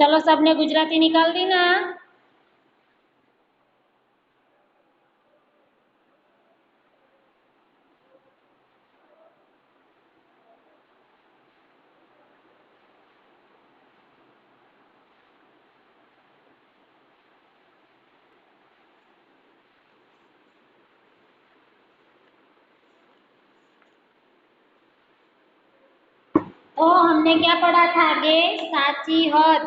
चलो सबने गुजराती निकाल दी ना। तो हमने क्या पढ़ा था आगे? साची हद,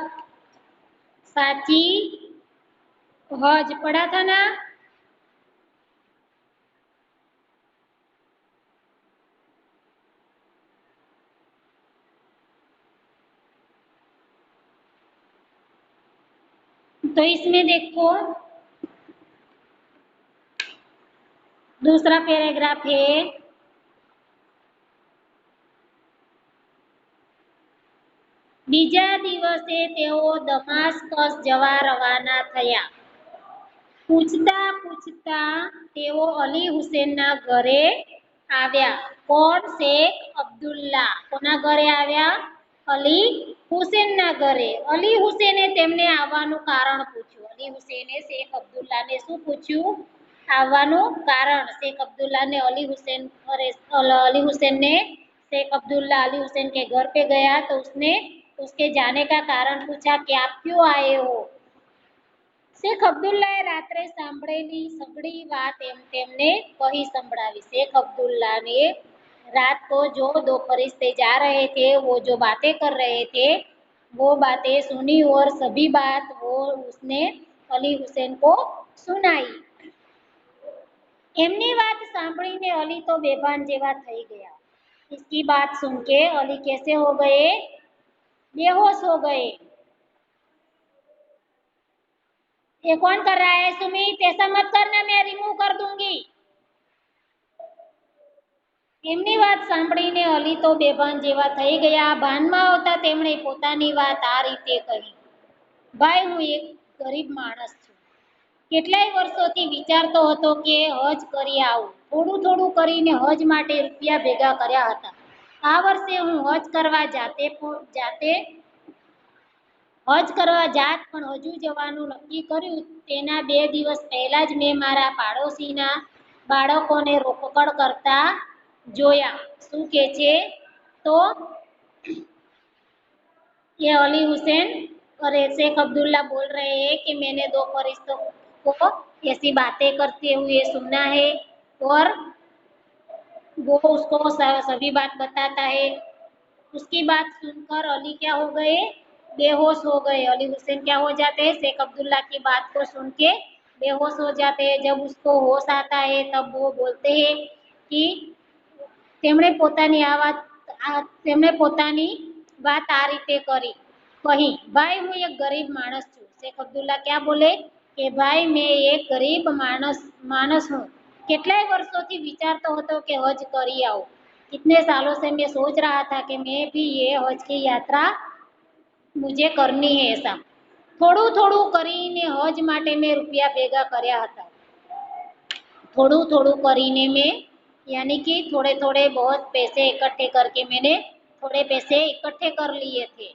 साची हज पढ़ा था ना। तो इसमें देखो दूसरा पैराग्राफ है, बीजा दिवसे तेओ दमास्कस जवा रवाना थया। पूछता पूछता तेओ अली हुसैनना घरे આવ્યા। કોણ? શેખ અબ્દુલ્લા। કોના ઘરે આવ્યા? અલી હુસેનના ઘરે। અલી હુસેને તેમને આવવાનું કારણ પૂછ્યું। અલી હુસેને શેખ અબ્દુલ્લાને શું પૂછ્યું? આવવાનું કારણ। शेख अब्दुल्ला ने अली हुसैन ने शेख अब्दुल्ला अली हुसैन के घर पे गया तो उसने उसके जाने का कारण पूछा कि आप क्यों आए हो। शेख अब्दुल्लाए रात्रे सांभळेली सगड़ी बात तेमने कही संभळावी। शेख अब्दुल्ला ने रात को जो दो फरिश्ते जा रहे थे वो जो बातें कर रहे थे वो बातें सुनी और सभी बात वो उसने अली हुसैन को सुनाई। एमनी बात सांभळीने अली तो बेभान जेवा थई गया। इसकी बात सुन के अली कैसे हो गए? बेहोश हो गए। ये कौन कर रहा है सुमित? ऐसा मत करना, मैं रिमूव कर दूंगी। એમની વાત સાંભળીને અલી તો બેભાન જેવા થઈ ગયા। ભાનમાં આવતા તેમણે પોતાની વાત આ રીતે કહી, ભાઈ હું એક ગરીબ માણસ છું। કેટલાય વર્ષોથી વિચારતો હતો કે હજ કરી આવું। થોડું થોડું કરીને હજ માટે રૂપિયા ભેગા કર્યા હતા। આ વર્ષે હું હજ કરવા જાત પણ હજુ જવાનું નક્કી કર્યું તેના 2 દિવસ પહેલા જ મેં મારા પાડોશીના બાળકોને રોકકડ કરતા જોયા। શું કે છે? તો ये अली हुसैन और शेख अब्दुल्ला बोल रहे हैं कि मैंने 2 फरिश्तों को ऐसी बातें करते हुए सुना है और वो उसको सभी बात बताता है। उसकी बात सुनकर अली क्या हो गए? बेहोश हो गए। अली हुसैन क्या हो जाते हैं? शेख अब्दुल्ला की बात को सुन के बेहोश हो जाते हैं। जब उसको होश आता है तब वो बोलते हैं कि તેમણે પોતાની વાત આ રીતે કહી, ભાઈ હું એક ગરીબ માણસ છું। शेख अब्दुल्ला क्या बोले कि भाई मैं एक गरीब मानस हूँ। કેટલાય વર્ષોથી વિચારતો હતો કે હજ કરી આવું। कितने सालों से मैं सोच रहा था कि मैं भी ये हज की यात्रा मुझे करनी है। ऐसा થોડું થોડું કરીને હજ માટે મેં રૂપિયા ભેગા કર્યા હતા। થોડું થોડું કરીને મેં यानी कि थोड़े थोड़े बहुत पैसे इकट्ठे करके मैंने थोड़े पैसे इकट्ठे कर लिए थे।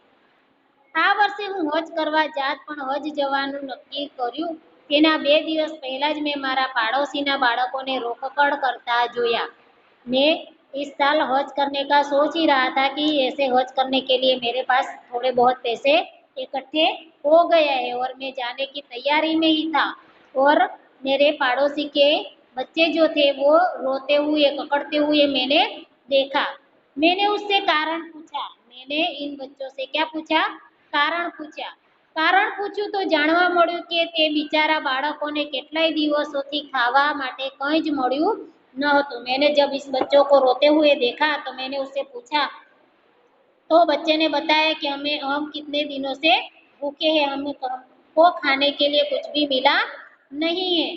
આ વર્ષે હું હજ કરવા જાત પણ હજ જવાનું નક્કી કર્યું તેના 2 દિવસ પહેલા જ મેં મારા પાડોશીના બાળકોને રોકકડ કરતા જોયા। मैं इस साल हज करने का सोच ही रहा था कि ऐसे हज करने के लिए मेरे पास थोड़े बहुत पैसे इकट्ठे हो गए हैं और मैं जाने की तैयारी में ही था और मेरे पड़ोसी के बच्चे जो थे वो रोते हुए ककड़ते हुए मैंने देखा। मैंने उससे कारण पूछा। मैंने इन बच्चों से क्या पूछा? कारण पूछा। कारण पूछ्યું તો જાણવા મળ્યું કે તે બિચારા બાળકોને કેટલાય દિવસોથી ખાવા માટે કંઈ જ મળ્યું ન હતું। मैंने जब इस बच्चों को रोते हुए देखा तो मैंने उससे पूछा तो बच्चे ने बताया कि हम कितने दिनों से भूखे हैं, हमको खाने के लिए कुछ भी मिला नहीं है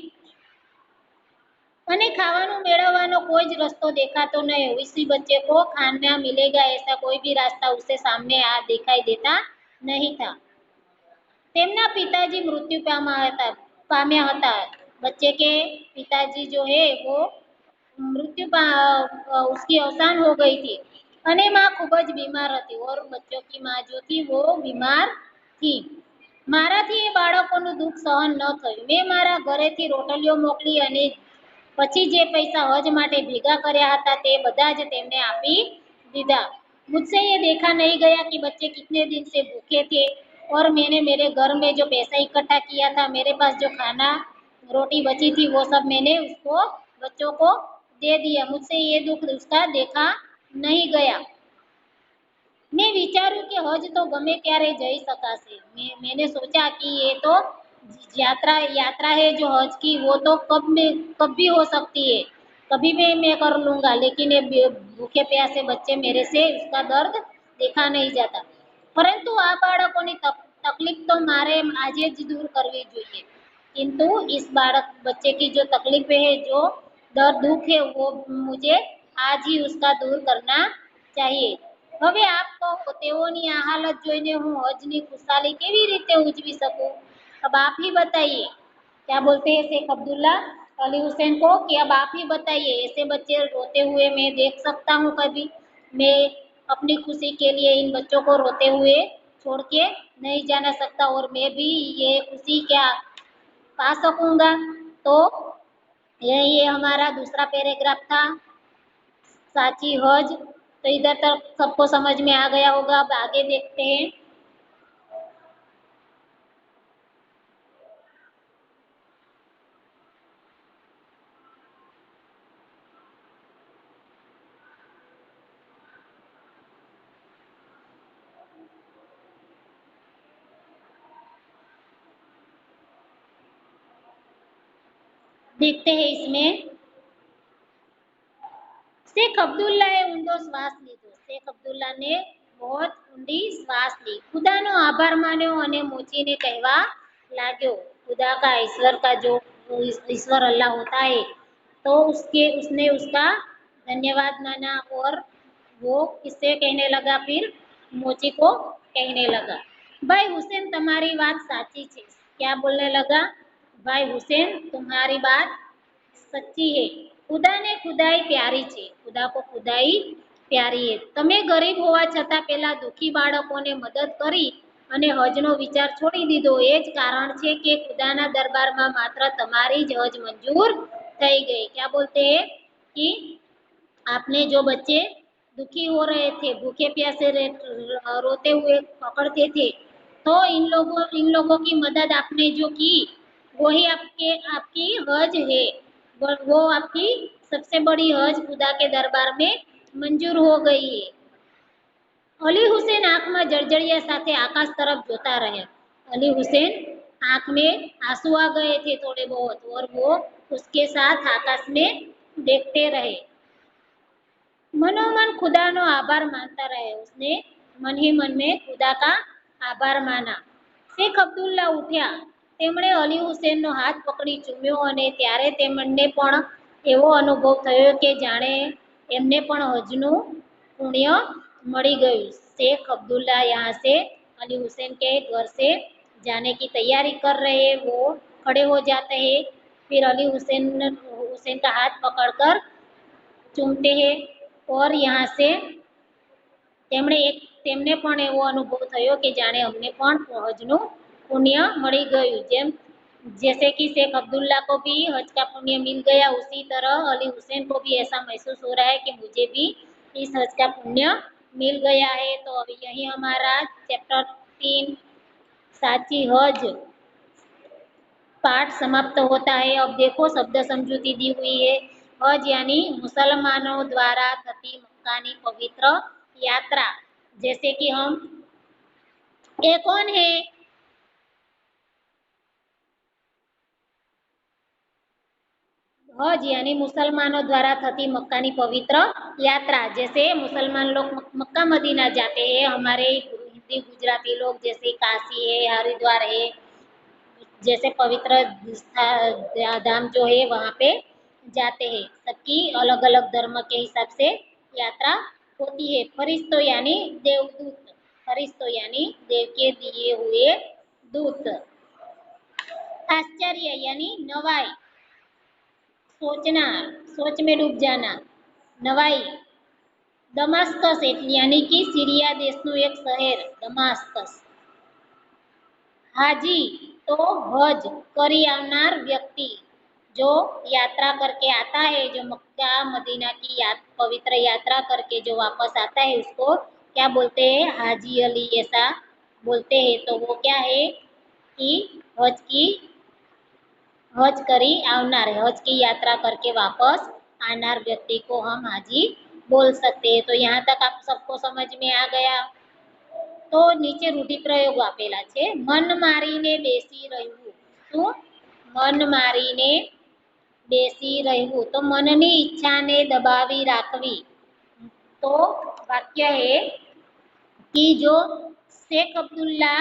અને ખાવાનું મેળવવાનો કોઈ જ રસ્તો દેખાતો નહીં। इसी बच्चे को खाना मिलेगा ऐसा कोई भी रास्ता उससे सामने दिखाई देता नहीं था। તેમના पिताजी मृत्यु पाम्या હતા। बच्चे के पिताजी जो है वो उसकी अवसान हो गई थी અને माँ खूब જ बीमार હતી और बच्चों की माँ जो थी वो बीमार की મારાથી એ બાળકોનું દુઃખ સહન ન થયું. મેં મારા ઘરેથી રોટલીઓ મોકલી અને પછી જે પૈસા હજ માટે ભેગા કર્યા હતા તે બધા જ તેમને આપી દીधा. मुझसे ये देखा नहीं गया कि बच्चे कितने दिन से भूखे थे और मैंने मेरे घर में जो पैसा इकट्ठा किया था, मेरे पास जो खाना रोटी बची थी वो सब मैंने उसको बच्चों को दे दिया. मुझसे ये दुख उसका देखा नहीं गया. मैं विचारूं कि हज तो गमे त्यारे जई सकाशे. मैंने सोचा कि ये तो यात्रा यात्रा है जो हज की, वो तो कब भी हो सकती है, कभी भी मैं कर लूंगा, लेकिन ये भूखे प्यासे बच्चे मेरे से उसका दर्द देखा नहीं जाता. પરંતુ આ બાળકોની तकलीफ तो मारे આજે જ दूर करवी જોઈએ. किंतु इस बालक बच्चे की जो तकलीफें है, जो दर्द दुख है, वो मुझे आज ही उसका दूर करना चाहिए. હવે આપ કહો, તેઓની આ હાલત જોઈને હું હજની ખુશાલી કેવી રીતે ઉજવી શકું? अब आप ही बताइए. क्या बोलते हैं शेख अब्दुल्ला अली हुसैन को कि अब आप ही बताइए, ऐसे बच्चे रोते हुए मैं देख सकता हूँ कभी? मैं अपनी खुशी के लिए इन बच्चों को रोते हुए छोड़ के नहीं जाना सकता और मैं भी ये खुशी क्या पा सकूंगा? तो ये हमारा दूसरा पैराग्राफ था, साची हज. तो इधर तक सबको समझ में आ गया होगा. अब आगे देखते हैं. देखते हैं इसमें. शेख અબ્દુલ્લાએ ઊંડો શ્વાસ લીધો. શેખ અબ્દુલ્લાને बहुत ઊંડી શ્વાસ ली. खुदाનો આભાર માન્યો અને મોચીને કહેવા लाग्यो, खुदा का ईश्वर का जो ईश्वर अल्लाह होता है, तो उसने उसका धन्यवाद माना. और वो किससे कहने लगा? फिर मोची को कहने लगा, भाई हुसैन तुम्हारी बात साची है. क्या बोलने लगा? भाई हुसैन तुम्हारी बात सच्ची है. खुदा ने खुदाई प्यारी છે. खुदा को खुदाई प्यारी है. તમે ગરીબ હોવા છતાં પેલા દુખી બાળકોને મદદ કરી અને હજનો વિચાર છોડી દીધો. એ જ કારણ છે કે ખુદાના દરબારમાં માત્ર તમારી જ હજ મંજૂર થઈ ગઈ. क्या बोलते हैं कि आपने जो बच्चे दुखी हो रहे थे, भूखे प्यासे रोते हुए पकड़ते थे, तो इन लोगों की मदद आपने जो की, वही आपकी हज है. वो आपकी सबसे बड़ी हज खुदा के दरबार में मंजूर हो गई है. अली हुसैन आंख में जर्जरिया साथे आकाश तरफ जोता रहे. अली हुसैन आंख में आंसू आ गए थे थोड़े बहुत, और वो उसके साथ आकाश में देखते रहे. मनोमन खुदा नो आभार मानता रहे. उसने मन ही मन में खुदा का आभार माना. शेख અબ્દુલ્લા ઉઠ્યા. તેમણે અલી હુસેનનો હાથ પકડી ચૂમ્યો અને ત્યારે તેમને પણ એવો અનુભવ થયો કે જાણે એમને પણ હજનું પુણ્ય મળી ગયું. शेख अब्दुल्ला यहाँ से अली हुसैन के घर से जाने की तैयारी कर रहे. वो खड़े हो जाते हैं. फिर अली हुसैन का हाथ पकड़कर चूमते हैं. और यहाँ से તેમને પણ એવો અનુભવ થયો કે જાણે અમને પણ હજનું पुण्य मળી गયું. जैसे कि शेख अब्दुल्ला को भी हज का पुण्य मिल गया, उसी तरह अली हुसैन को भी ऐसा महसूस हो रहा है कि मुझे भी इस हज का पुण्य मिल गया है. तो अभी यही हमारा चैप्टर 3 साची हज पाठ समाप्त होता है. अब देखो शब्द समझूती दी हुई है. हज यानी मुसलमानों द्वारा थती मक्कानी पवित्र यात्रा. जैसे कि हम ये कौन है? हज यानी मुसलमानों द्वारा थती मक्कानी पवित्र यात्रा. जैसे मुसलमान लोग मक्का मदीना जाते हैं, हमारे हिंदी गुजराती लोग जैसे काशी है, हरिद्वार है, जैसे पवित्र धाम जो है वहाँ पे जाते हैं. सबकी अलग अलग धर्म के हिसाब से यात्रा होती है. फरिश्तो यानी देवदूत. फरिश्तो यानी देव के दिए हुए दूत. आश्चर्य यानी नवाई. सोचना, सोच में डूब जाना, नवाई. दमास्कस यानी कि सीरिया देशનું એક શહેર દમાસ્કસ. हाजी तो हज करी आवनार व्यक्ति, जो यात्रा करके आता है, जो मक्का मदीना की पवित्र यात्रा करके जो वापस आता है, उसको क्या बोलते हैं? हाजी अली ऐसा बोलते हैं। तो वो क्या है कि हज की हज करी आवनार है, हज की यात्रा करके वापस आनार व्यक्ति को हम हाजी बोल सकते हैं। तो यहाँ तक आप सबको समझ में आ गया। तो નીચે રૂઢિપ્રયોગો આપેલા છે, મન મારીને બેસી રહેવું. શું? મન મારીને બેસી રહેવું, તો મનની ઈચ્છાને દબાવી રાખવી. तो वाक्य है कि जो शेख अब्दुल्ला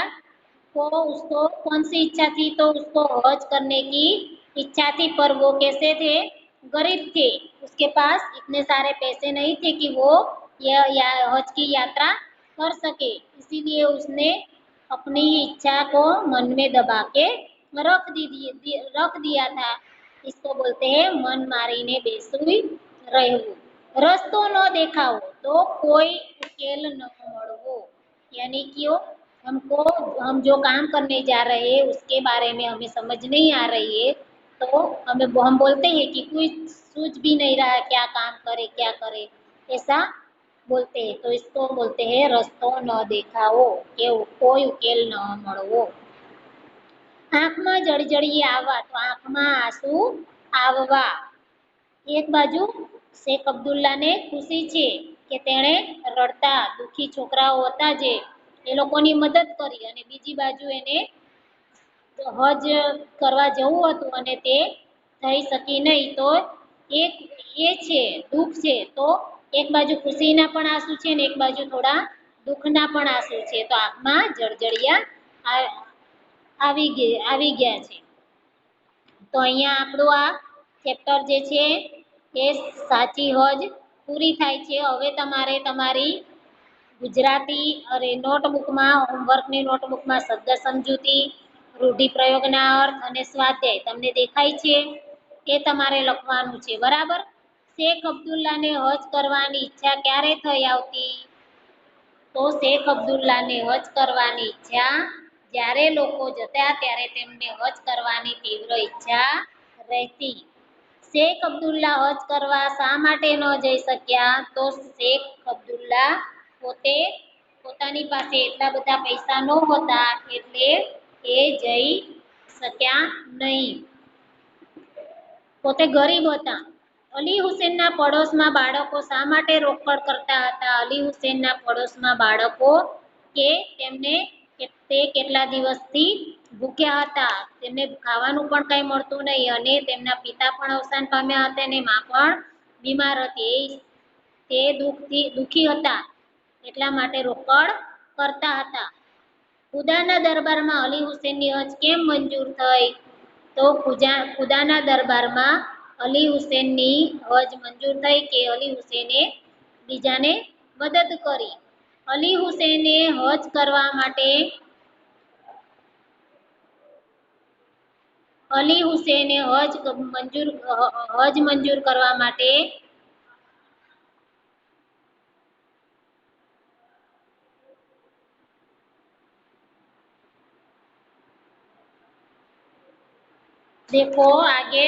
को, उसको कौन सी इच्छा थी? तो उसको हज करने की इच्छा थी, पर वो कैसे थे? गरीब थे। उसके पास इतने सारे पैसे नहीं थे कि वो हज की यात्रा कर सके, इसीलिए उसने अपनी इच्छा को मन में दबा के रख दिया था। इसको बोलते हैं मन मारीने बेसुई રહેવું. रस्तो न देखाओ तो कोई उकेल न મળવો, यानी कि हम जो काम करने जा रहे हैं उसके बारे में हमें समझ नहीं आ रही है, तो हम बोलते हैं कि कोई सूझ भी नहीं रहा क्या काम करे क्या करे, ऐसा बोलते हैं। तो इसको बोलते हैं रस्तो न देखाओ કે કોઈ ઉકેલ ન મળવો. આંખમાં જળજળીએ આવવા, તો આંખમાં આંસુ આવવા. એક બાજુ શેખ અબ્દુલ્લાને ખુશી છે કે તેણે રડતા દુઃખી છોકરાઓ હતા જે એ લોકોની મદદ કરી, અને બીજી બાજુ એને હજ કરવા જવું હતું અને તે થઈ શકી નહીં, તો એક એ છે દુઃખ છે. તો એક બાજુ ખુશીના પણ આંસુ છે ને એક બાજુ થોડા દુઃખના પણ આંસુ છે. તો આંખમાં જળજળિયા આવી ગયા છે. તો અહીંયા આપણું આ ચેપ્ટર જે છે એ સાચી હજ પૂરી થાય છે. હવે તમારે તમારી ગુજરાતી નોટબુકમાં, હોમવર્કની નોટબુકમાં શબ્દ સમજૂતી, રૂઢિપ્રયોગના અર્થ અને સ્વાધ્યાય તમને દેખાય છે એ તમારે લખવાનું છે, બરાબર. શેખ અબ્દુલ્લાને હજ કરવાની ઈચ્છા ક્યારે થઈ આવતી? તો શેખ અબ્દુલ્લાને હજ કરવાની ઈચ્છા જ્યારે લોકો જતા ત્યારે તેમને હજ કરવાની તીવ્ર ઈચ્છા રહેતી. શેખ અબ્દુલ્લા હજ કરવા શા માટે ન જઈ શક્યા? તો શેખ અબ્દુલ્લા પોતાની પાસે એટલા બધા પૈસા નહોતા, એટલે એ જઈ શક્યા નહીં, પોતે ગરીબ હતા. અલી હુસેનના પડોશમાં બાળકો શા માટે રોકડ કરતા હતા? અલી હુસેનના પડોશમાં બાળકો કે તે કેટલા દિવસથી ભૂખ્યા હતા, તેમને ખાવાનું પણ કંઈ મળતું નહીં, અને તેમના પિતા પણ અવસાન પામ્યા હતા અને માં પણ બીમાર હતી. તે દુઃખી હતા, એટલા માટે રોકડ કરતા હતા. ખુદાના દરબારમાં અલી હુસેનની હજ કેમ મંજૂર થઈ? તો ખુદાના દરબારમાં અલી હુસેનની હજ મંજૂર થઈ કે અલી હુસેને બીજાને મદદ કરી. અલી હુસેને હજ કરવા માટે અલી હુસેને હજ મંજૂર કરવા માટે देखो आगे,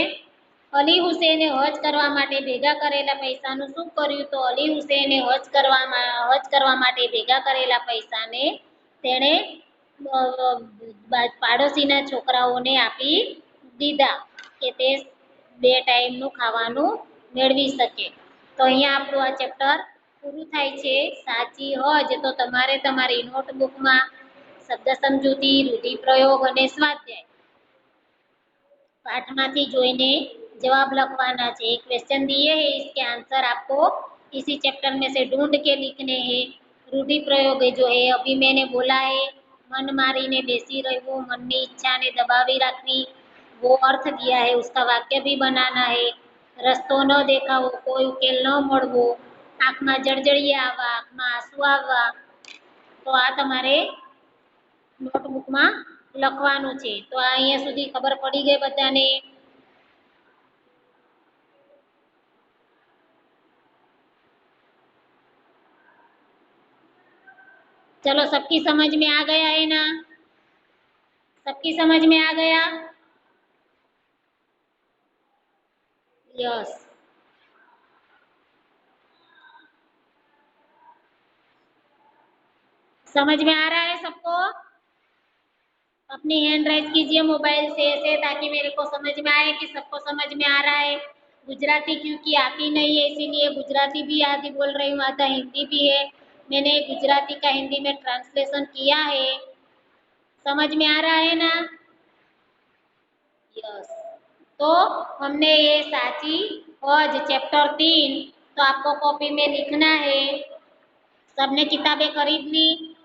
અલી હુસેને હજ કરવા માટે ભેગા કરેલા પૈસાનું શું કર્યું? તો અલી હુસેને હજ કરવા માટે ભેગા કરેલા પૈસાને તેણે પાડોશીના છોકરાઓને આપી દીધા કે તે 2 ટાઈમનું ખાવાનું મેળવી શકે. તો અહીંયા આપણું આ ચેપ્ટર પૂરું થાય છે. સાચી હજ તો તમારે તમારી નોટબુકમાં શબ્દ સમજૂતી, રૂઢિપ્રયોગ અને સ્વાધ્યાય पाठમાંથી જોઈને जवाब लखवाना है। एक क्वेश्चन दिए है, इसके आंसर आपको इसी चैप्टर में से ढूंढ के लिखने हैं। रूढ़ि प्रयोग जो है अभी मैंने बोला है, मन मारी ने बेसी रहવું, मन की इच्छा ने दबावी रखनी, वो अर्थ दिया है, उसका वाक्य भी बनाना है। रस्तो न देखाવો, कोई उकेल न મળવો, आँखમાં જળજળિયા આવવા, आँखમાં આંસુ આવવા, તો આ તમારે નોટબુકમાં લખવાનું છે। તો આ અહીંયા સુધી ખબર પડી ગઈ બધાને? चलो सबकी समझ में आ गया है ना? सबकी समझ में आ गया? यस। समझ में आ रहा है सबको? अपनी हैंड राइज कीजिए मोबाइल से ऐसे, ताकि मेरे को समझ में आए कि सबको समझ में आ रहा है। गुजराती क्योंकि आती नहीं है, इसीलिए गुजराती भी आधी बोल रही हूँ, आधा हिंदी भी है। मैंने गुजराती का हिंदी में ट्रांसलेशन किया है। समझ में आ रहा है ना? यस। तो हमने ये साची और चैप्टर 3, तो आपको कॉपी में लिखना है। सबने किताबें खरीद ली?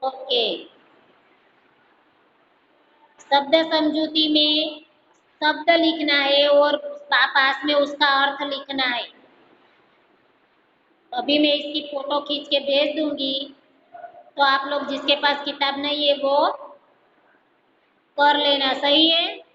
ओके। शब्द समझूती में शब्द लिखना है और पास में उसका अर्थ लिखना है। अभी मैं इसकी फोटो खींच के भेज दूंगी, तो आप लोग जिसके पास किताब नहीं है वो कर लेना। सही है?